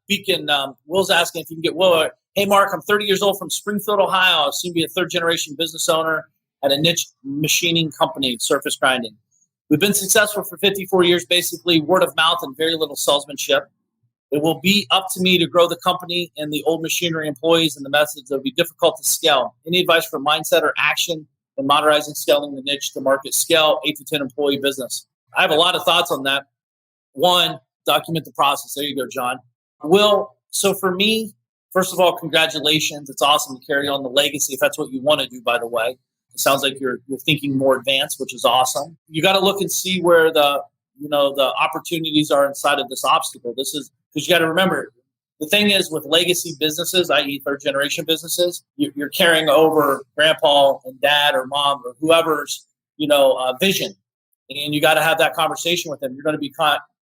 Beacon, Will's asking if you can get Will. Hey, Mark, I'm 30 years old from Springfield, Ohio. I'll soon be a third-generation business owner at a niche machining company, surface grinding. We've been successful for 54 years, basically word of mouth and very little salesmanship. It will be up to me to grow the company and the old machinery employees and the methods that will be difficult to scale. Any advice for mindset or action in modernizing, scaling the niche to market scale, 8 to 10 employee business? I have a lot of thoughts on that. One, document the process. There you go, John. Will, so for me, first of all, congratulations. It's awesome to carry on the legacy if that's what you want to do, by the way. It sounds like you're thinking more advanced, which is awesome. You got to look and see where the opportunities are inside of this obstacle. This is because you got to remember, the thing is with legacy businesses, i.e. third generation businesses, you're carrying over grandpa and dad or mom or whoever's, vision. And you got to have that conversation with them. You're going to be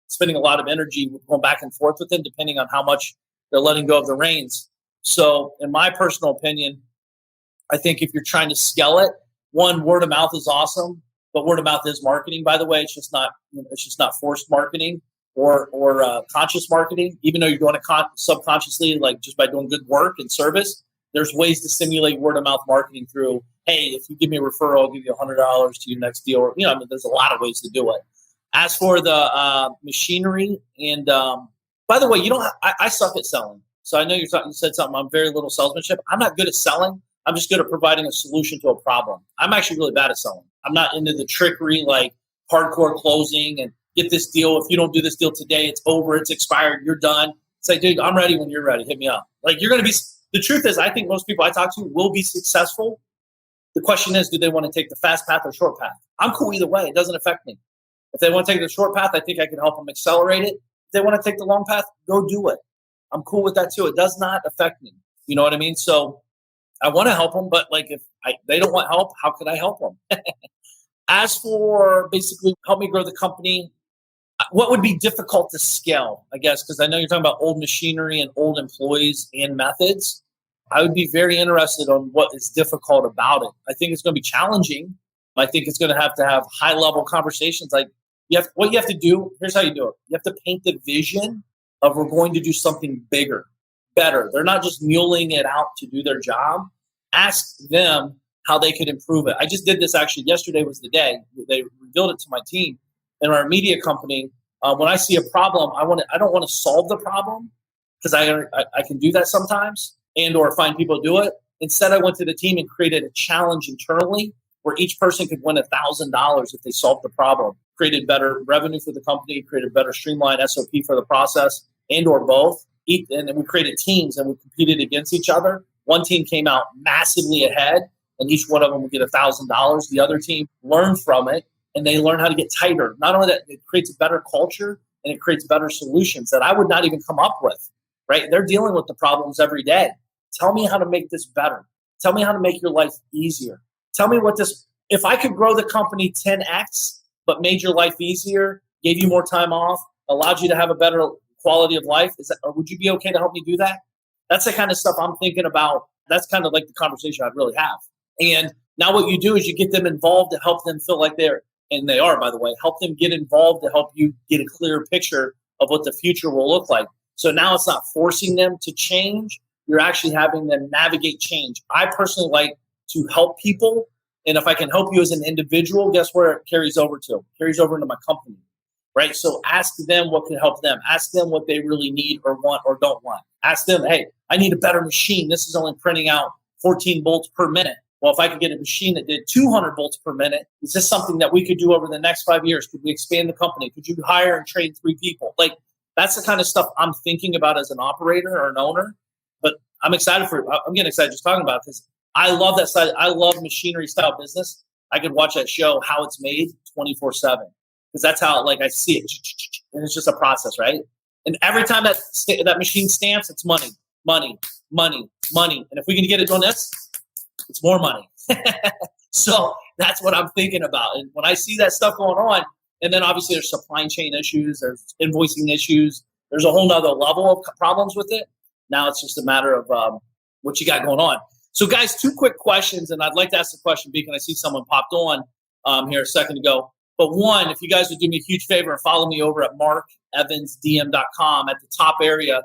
spending a lot of energy going back and forth with them, depending on how much they're letting go of the reins. So in my personal opinion, I think if you're trying to scale it, one, word of mouth is awesome, but word of mouth is marketing, by the way. It's just not forced marketing or conscious marketing. Even though you're doing it subconsciously, like just by doing good work and service, there's ways to simulate word of mouth marketing through, hey, if you give me a referral, I'll give you $100 to your next deal. Or, there's a lot of ways to do it. As for the machinery, and by the way, I suck at selling. So I know you said something. I'm very little salesmanship. I'm not good at selling. I'm just good at providing a solution to a problem. I'm actually really bad at selling. I'm not into the trickery, like hardcore closing and get this deal. If you don't do this deal today, it's over. It's expired. You're done. It's like, dude, I'm ready when you're ready. Hit me up. Like, you're going to be. The truth is, I think most people I talk to will be successful. The question is, do they want to take the fast path or short path? I'm cool either way. It doesn't affect me. If they want to take the short path, I think I can help them accelerate it. If they want to take the long path, go do it. I'm cool with that too. It does not affect me. You know what I mean? So I want to help them, but like if they don't want help, how could I help them? As for basically help me grow the company, what would be difficult to scale, I guess, because I know you're talking about old machinery and old employees and methods. I would be very interested on what is difficult about it. I think it's going to be challenging. I think it's going to have high-level conversations. Like what you have to do, here's how you do it. You have to paint the vision of we're going to do something bigger, better. They're not just muling it out to do their job. Ask them how they could improve it. I just did this actually. Yesterday was the day. They revealed it to my team in our media company. When I see a problem, I don't want to solve the problem because I can do that sometimes and or find people do it. Instead, I went to the team and created a challenge internally where each person could win $1,000 if they solved the problem. Created better revenue for the company, created better streamlined SOP for the process, and or both. And then we created teams and we competed against each other. One team came out massively ahead, and each one of them would get $1,000. The other team learned from it, and they learn how to get tighter. Not only that, it creates a better culture, and it creates better solutions that I would not even come up with, right? They're dealing with the problems every day. Tell me how to make this better. Tell me how to make your life easier. Tell me if I could grow the company 10x, but made your life easier, gave you more time off, allowed you to have a better quality of life, or would you be okay to help me do that? That's the kind of stuff I'm thinking about. That's kind of like the conversation I'd really have. And now what you do is you get them involved to help them feel like they are, by the way, help them get involved to help you get a clearer picture of what the future will look like. So now it's not forcing them to change. You're actually having them navigate change. I personally like to help people. And if I can help you as an individual, guess where it carries over to? It carries over into my company, right? So ask them what can help them. Ask them what they really need or want or don't want. Ask them, hey, I need a better machine. This is only printing out 14 bolts per minute. Well, if I could get a machine that did 200 bolts per minute, is this something that we could do over the next 5 years? Could we expand the company? Could you hire and train 3 people? Like, that's the kind of stuff I'm thinking about as an operator or an owner. But I'm getting excited just talking about it because I love that side. I love machinery style business. I could watch that show, How It's Made, 24/7. Because that's how, I see it. And it's just a process, right? And every time that machine stamps, it's money. money, money, money. And if we can get it doing this, it's more money. So that's what I'm thinking about. And when I see that stuff going on, and then obviously there's supply chain issues, there's invoicing issues, there's a whole nother level of problems with it. Now it's just a matter of what you got going on. So guys, 2 quick questions, and I'd like to ask the question, Beacon. I see someone popped on here a second ago. But one, if you guys would do me a huge favor and follow me over at markevansdm.com at the top area.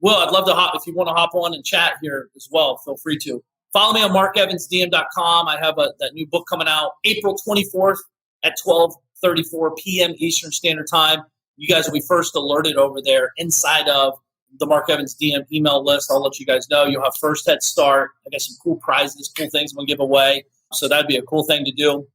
Will, I'd love to if you want to hop on and chat here as well, feel free to. Follow me on markevansdm.com. I have that new book coming out April 24th at 12:34 p.m. Eastern Standard Time. You guys will be first alerted over there inside of the Mark Evans DM email list. I'll let you guys know. You'll have first head start. I got some cool prizes, cool things I'm going to give away. So that'd be a cool thing to do.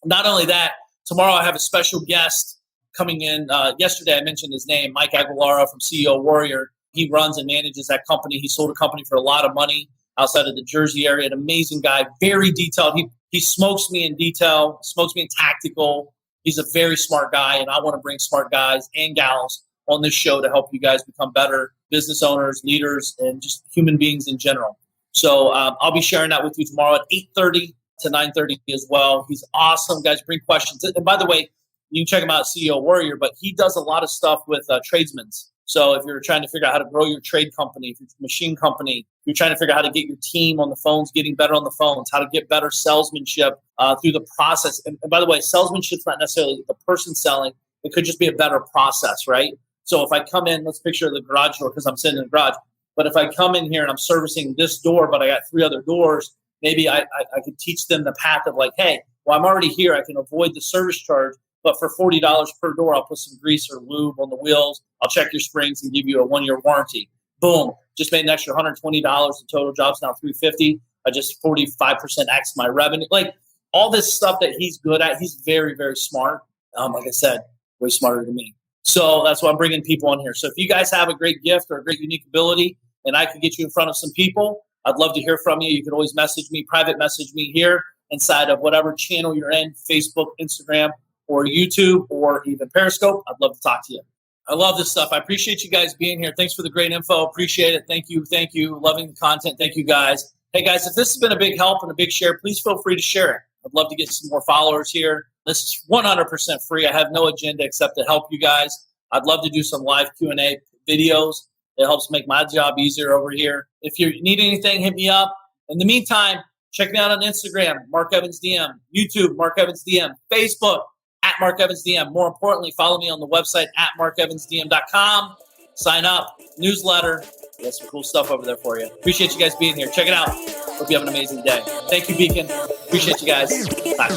Not only that, tomorrow I have a special guest coming in. Yesterday I mentioned his name, Mike Aguilera from CEO Warrior. He runs and manages that company. He sold a company for a lot of money outside of the Jersey area. An amazing guy, very detailed. He smokes me in detail, smokes me in tactical. He's a very smart guy, and I want to bring smart guys and gals on this show to help you guys become better business owners, leaders, and just human beings in general. So I'll be sharing that with you tomorrow at 8:30 to 9:30 as well. He's awesome. Guys, bring questions. And by the way, you can check him out at CEO Warrior, but he does a lot of stuff with tradesmen. So if you're trying to figure out how to grow your trade company, if it's a machine company, if you're trying to figure out how to get your team on the phones, getting better on the phones, how to get better salesmanship through the process. And by the way, salesmanship's not necessarily the person selling. It could just be a better process, right? So if I come in, let's picture the garage door because I'm sitting in the garage. But if I come in here and I'm servicing this door, but I got 3 other doors, maybe I could teach them the path of like, hey, well, I'm already here. I can avoid the service charge. But for $40 per door, I'll put some grease or lube on the wheels. I'll check your springs and give you a 1-year warranty. Boom. Just made an extra $120. The total job's now $350. I just 45% X my revenue. Like all this stuff that he's good at. He's very, very smart. Like I said, way smarter than me. So that's why I'm bringing people on here. So if you guys have a great gift or a great unique ability and I can get you in front of some people, I'd love to hear from you. You can always message me, private message me here inside of whatever channel you're in, Facebook, Instagram, or YouTube, or even Periscope. I'd love to talk to you. I love this stuff. I appreciate you guys being here. Thanks for the great info. Appreciate it. Thank you. Thank you. Loving the content. Thank you, guys. Hey, guys, if this has been a big help and a big share, please feel free to share it. I'd love to get some more followers here. This is 100% free. I have no agenda except to help you guys. I'd love to do some live Q&A videos. It helps make my job easier over here. If you need anything, hit me up. In the meantime, check me out on Instagram, Mark Evans DM, YouTube, Mark Evans DM, Facebook, at Mark Evans DM. More importantly, follow me on the website at markevansdm.com. Sign up, newsletter. Got some cool stuff over there for you. Appreciate you guys being here. Check it out. Hope you have an amazing day. Thank you, Beacon. Appreciate you guys. Bye.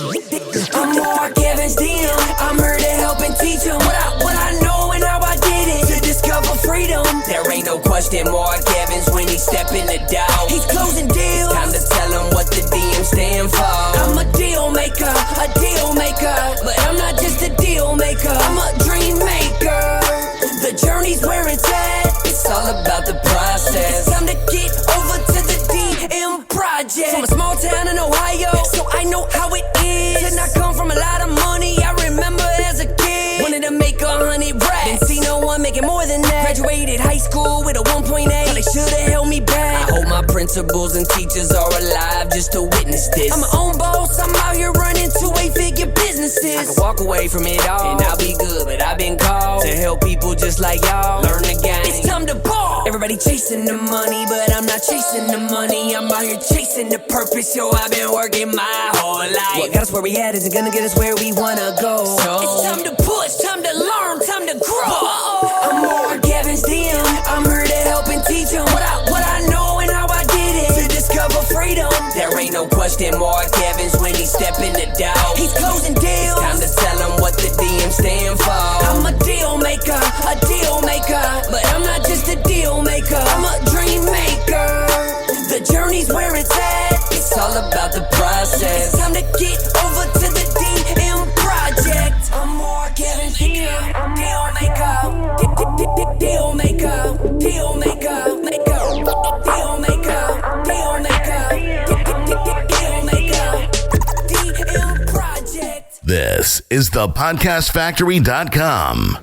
I'm Mark Evans DM. I'm here to help and teach them what I know and how I did it to discover freedom. There ain't no question Mark Evans when he step in the door. He's closing deals. Time to tell him what the DM stand for. I'm a deal maker, but I'm not just a deal maker. I'm a dream maker. The journey's where it's at. It's all about the process. It's time to get over to the DM project. From a small town in Ohio, so I know how it is. Did not come from a lot of money. I remember as a kid, wanted to make 100 racks. Didn't see no one making more than that. Graduated high school with a 1.8. They should have held me back. I hope my principals and teachers are alive just to witness this. I'm my own boss. I'm out here running 2-8-figure businesses. I can walk away from it all and I'll be good, but I've been called to help people just like y'all learn the game. It's time to ball. Everybody chasing the money, but I'm not chasing the money. I'm out here chasing the purpose. Yo, I've been working my whole life. What got us where we at isn't gonna get us where we wanna go. So it's time to push, time to learn, time to grow. I'm Mark Evans DM. I'm here to help and teach them what I know and how I did it to discover freedom. There ain't no question Mark Evans when he step in the door. He's closing deals. It's time to tell him what the DM stand for. I'm a deal maker, but I'm not just a deal maker. I'm a dream maker. The journey's where it's at. It's all about the process. It's time to get over to the DM project. I'm Mark Evans DM. I'm deal maker, deal maker, deal maker, deal maker, deal maker, DM project. This is thepodcastfactory.com.